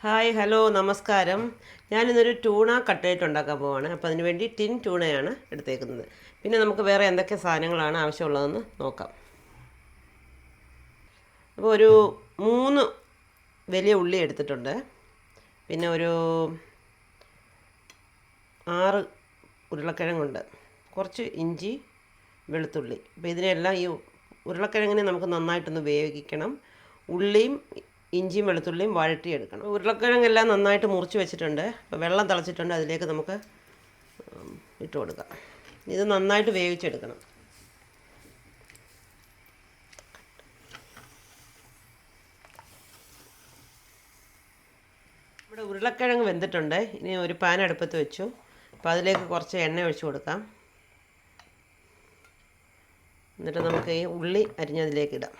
Hi hello നമസ്കാരം. ഞാനിന്നൊരു tuna cutlet ഉണ്ടാക്കാൻ പോവാണ്. അപ്പോൾ അതിന് വേണ്ടി ടിൻ ടൂണയാണ് എടുത്തേക്കുന്നത്. പിന്നെ നമുക്ക് വേറെ എന്തൊക്കെ സാധനങ്ങളാണ് ആവശ്യമുള്ളതെന്ന് നോക്കാം. അപ്പോൾ ഒരു 3 വലിയ ഉള്ളി എടുത്തിട്ടുണ്ട്. പിന്നെ ഒരു 6 ഉരുളക്കിഴങ്ങുണ്ട്. കുറച്ച് ഇഞ്ചി, വെളുത്തുള്ളി. അപ്പോൾ ഇതിനെല്ലാം ഈ ഉരുളക്കിഴങ്ങിനെ നമുക്ക് നന്നായിട്ടൊന്ന് വേവിക്കണം. ഉള്ളിയും ഇഞ്ചിയും വെളുത്തുള്ളിയും വഴറ്റിയെടുക്കണം. ഉരുളക്കിഴങ്ങെല്ലാം നന്നായിട്ട് മുറിച്ച് വെച്ചിട്ടുണ്ട്. അപ്പോൾ വെള്ളം തിളച്ചിട്ടുണ്ട്, അതിലേക്ക് നമുക്ക് ഇട്ട് കൊടുക്കാം. ഇത് നന്നായിട്ട് വേവിച്ചെടുക്കണം. ഇവിടെ ഉരുളക്കിഴങ്ങ് വെന്തിട്ടുണ്ട്. ഇനി ഒരു പാൻ അടുപ്പത്ത് വെച്ചു. അപ്പോൾ അതിലേക്ക് കുറച്ച് എണ്ണ ഒഴിച്ച് കൊടുക്കാം. എന്നിട്ട് നമുക്ക് ഈ ഉള്ളി അരിഞ്ഞതിലേക്ക് ഇടാം.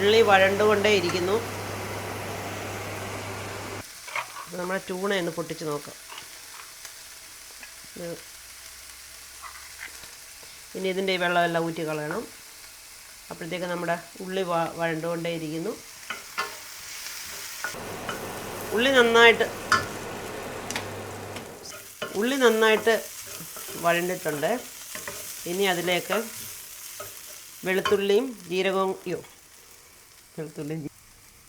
ഉള്ളി വഴണ്ടുകൊണ്ടേ ഇരിക്കുന്നു. നമ്മുടെ ടൂണ ഒന്ന് പൊട്ടിച്ച് നോക്കാം. ഇനി ഇതിൻ്റെ ഈ വെള്ളമെല്ലാം ഊറ്റി കളയണം. അപ്പോഴത്തേക്ക് നമ്മുടെ ഉള്ളി വഴണ്ടുകൊണ്ടേ ഇരിക്കുന്നു. ഉള്ളി നന്നായിട്ട് വഴണ്ടിട്ടുണ്ട്. ഇനി അതിലേക്ക് വെളുത്തുള്ളിയും ജീരകവും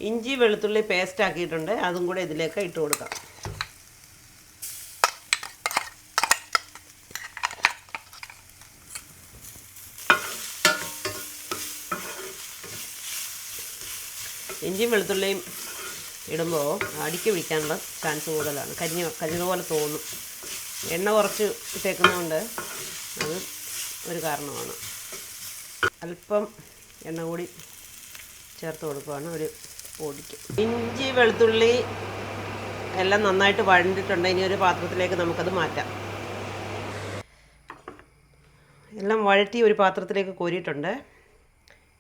ഇഞ്ചി വെളുത്തുള്ളി പേസ്റ്റ് ആക്കിയിട്ടുണ്ട്. അതും കൂടെ ഇതിലേക്ക് ഇട്ട് കൊടുക്കാം. ഇഞ്ചിയും വെളുത്തുള്ളിയും ഇടുമ്പോൾ അടിക്ക് പിടിക്കാനുള്ള ചാൻസ് കൂടുതലാണ്. കരിഞ്ഞതുപോലെ തോന്നും. എണ്ണ കുറച്ച് ഇട്ടേക്കുന്നതുകൊണ്ട് അത് ഒരു കാരണമാണ്. അല്പം എണ്ണ കൂടി ചേർത്ത് കൊടുക്കുകയാണ് ഒരു പൊടിക്ക്. ഇഞ്ചി വെളുത്തുള്ളി എല്ലാം നന്നായിട്ട് വഴണ്ടിട്ടുണ്ട്. ഇനി ഒരു പാത്രത്തിലേക്ക് നമുക്കത് മാറ്റാം. എല്ലാം വഴറ്റി ഒരു പാത്രത്തിലേക്ക് കോരിയിട്ടുണ്ട്.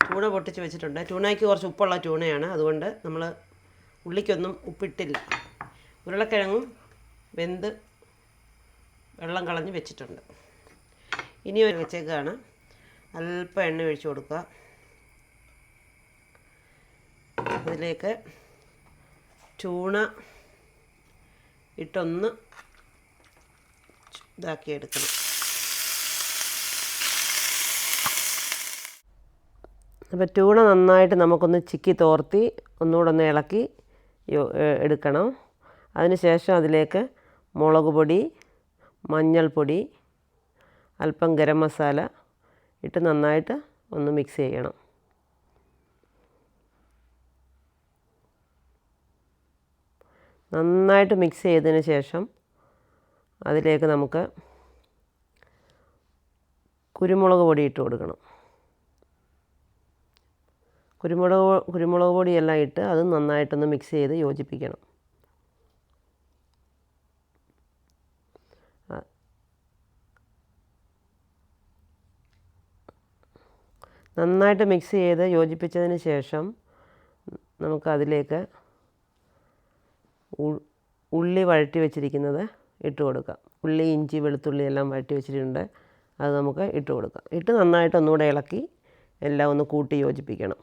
ടൂണ പൊട്ടിച്ച് വെച്ചിട്ടുണ്ട്. ടൂണയ്ക്ക് കുറച്ച് ഉപ്പുള്ള ടൂണയാണ്, അതുകൊണ്ട് നമ്മൾ ഉള്ളിക്കൊന്നും ഉപ്പിട്ടില്ല. ഉരുളക്കിഴങ്ങും വെന്ത് വെള്ളം കളഞ്ഞ് വെച്ചിട്ടുണ്ട്. ഇനി ഒരു വെച്ചേക്കാണ്. അല്പം എണ്ണ ഒഴിച്ച് കൊടുക്കുക. അതിലേക്ക് ടൂണ ഇട്ടൊന്ന് ഇതാക്കിയെടുക്കണം. അപ്പോൾ ടൂണ നന്നായിട്ട് നമുക്കൊന്ന് ചിക്കി തോർത്തി ഒന്നുകൂടെ ഒന്ന് ഇളക്കി എടുക്കണം. അതിന് ശേഷം അതിലേക്ക് മുളക് പൊടി, മഞ്ഞൾപ്പൊടി, അല്പം ഗരം മസാല ഇട്ട് നന്നായിട്ട് ഒന്ന് മിക്സ് ചെയ്യണം. നന്നായിട്ട് മിക്സ് ചെയ്തതിന് ശേഷം അതിലേക്ക് നമുക്ക് കുരുമുളക് പൊടി ഇട്ട് കൊടുക്കണം. കുരുമുളക് പൊടിയെല്ലാം ഇട്ട് അത് നന്നായിട്ടൊന്ന് മിക്സ് ചെയ്ത് യോജിപ്പിക്കണം. നന്നായിട്ട് മിക്സ് ചെയ്ത് യോജിപ്പിച്ചതിന് ശേഷം നമുക്കതിലേക്ക് ഉള്ളി വഴറ്റി വെച്ചിരിക്കുന്നത് ഇട്ട് കൊടുക്കാം. ഉള്ളി ഇഞ്ചി വെളുത്തുള്ളി എല്ലാം വഴറ്റി വെച്ചിട്ടുണ്ട്. അത് നമുക്ക് ഇട്ട് കൊടുക്കാം. ഇട്ട് നന്നായിട്ട് ഒന്നുകൂടെ ഇളക്കി എല്ലാം ഒന്ന് കൂട്ടി യോജിപ്പിക്കണം.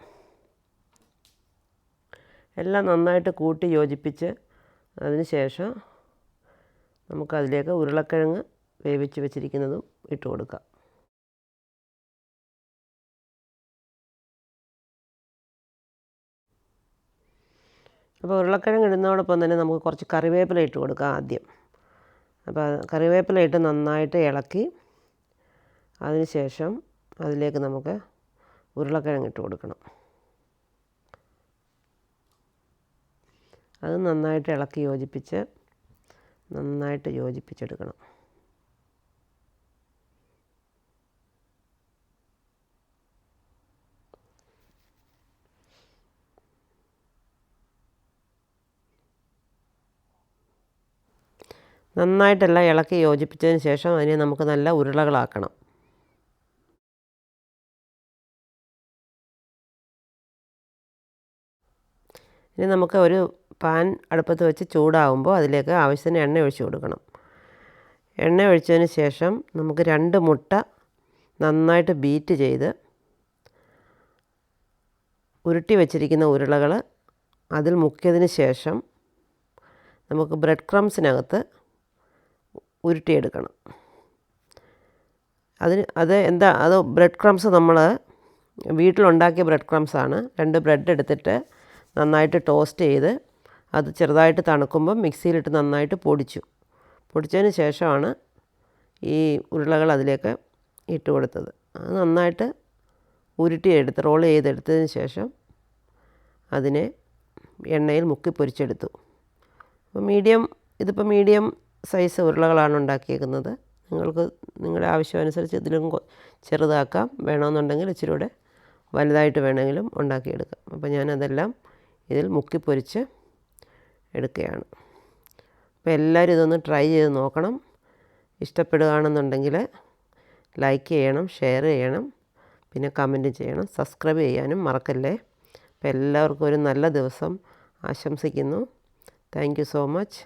എല്ലാം നന്നായിട്ട് കൂട്ടി യോജിപ്പിച്ച് അതിന് ശേഷം നമുക്കതിലേക്ക് ഉരുളക്കിഴങ്ങ് വേവിച്ച് വെച്ചിരിക്കുന്നതും ഇട്ട് കൊടുക്കാം. അപ്പോൾ ഉരുളക്കിഴങ്ങ് ഇടുന്നതോടൊപ്പം തന്നെ നമുക്ക് കുറച്ച് കറിവേപ്പില ഇട്ട് കൊടുക്കാം ആദ്യം. അപ്പോൾ കറിവേപ്പില ഇട്ട് നന്നായിട്ട് ഇളക്കി അതിന് ശേഷം അതിലേക്ക് നമുക്ക് ഉരുളക്കിഴങ്ങ് ഇട്ട് കൊടുക്കണം. അത് നന്നായിട്ട് ഇളക്കി യോജിപ്പിച്ച് നന്നായിട്ട് യോജിപ്പിച്ചെടുക്കണം. നന്നായിട്ടെല്ലാം ഇളക്കി യോജിപ്പിച്ചതിന് ശേഷം അതിനെ നമുക്ക് നല്ല ഉരുളകളാക്കണം. ഇനി നമുക്ക് ഒരു പാൻ അടുപ്പത്ത് വെച്ച് ചൂടാകുമ്പോൾ അതിലേക്ക് ആവശ്യത്തിന് എണ്ണ ഒഴിച്ച് കൊടുക്കണം. എണ്ണ ഒഴിച്ചതിന് ശേഷം നമുക്ക് 2 മുട്ട നന്നായിട്ട് ബീറ്റ് ചെയ്ത് ഉരുട്ടി വെച്ചിരിക്കുന്ന ഉരുളകൾ അതിൽ മുക്കിയതിന് ശേഷം നമുക്ക് ബ്രെഡ് ക്രംസിനകത്ത് ഉരുട്ടിയെടുക്കണം. അത് ബ്രെഡ് ക്രംസ് നമ്മൾ വീട്ടിലുണ്ടാക്കിയ ബ്രെഡ് ക്രംസാണ്. 2 ബ്രെഡ് എടുത്തിട്ട് നന്നായിട്ട് ടോസ്റ്റ് ചെയ്ത് അത് ചെറുതായിട്ട് തണുക്കുമ്പം മിക്സിയിലിട്ട് നന്നായിട്ട് പൊടിച്ചതിന് ശേഷമാണ് ഈ ഉരുളകൾ അതിലേക്ക് ഇട്ട് കൊടുത്തത്. അത് നന്നായിട്ട് റോൾ ചെയ്തെടുത്തതിന് ശേഷം അതിനെ എണ്ണയിൽ മുക്കി പൊരിച്ചെടുത്തു. ഇതിപ്പോൾ മീഡിയം സൈസ് ഉരുളകളാണ് ഉണ്ടാക്കിയേക്കുന്നത്. നിങ്ങൾക്ക് നിങ്ങളുടെ ആവശ്യമനുസരിച്ച് ഇതിലും ചെറുതാക്കാം. വേണമെന്നുണ്ടെങ്കിൽ ഇച്ചിരി കൂടെ വലുതായിട്ട് വേണമെങ്കിലും ഉണ്ടാക്കിയെടുക്കാം. അപ്പോൾ ഞാനതെല്ലാം ഇതിൽ മുക്കി പൊരിച്ച് എടുക്കുകയാണ്. അപ്പോൾ എല്ലാവരും ഇതൊന്ന് ട്രൈ ചെയ്ത് നോക്കണം. ഇഷ്ടപ്പെടുകയാണെന്നുണ്ടെങ്കിൽ ലൈക്ക് ചെയ്യണം, ഷെയർ ചെയ്യണം, പിന്നെ കമൻറ്റ് ചെയ്യണം. സബ്സ്ക്രൈബ് ചെയ്യാനും മറക്കല്ലേ. അപ്പോൾ എല്ലാവർക്കും ഒരു നല്ല ദിവസം ആശംസിക്കുന്നു. Thank you so much.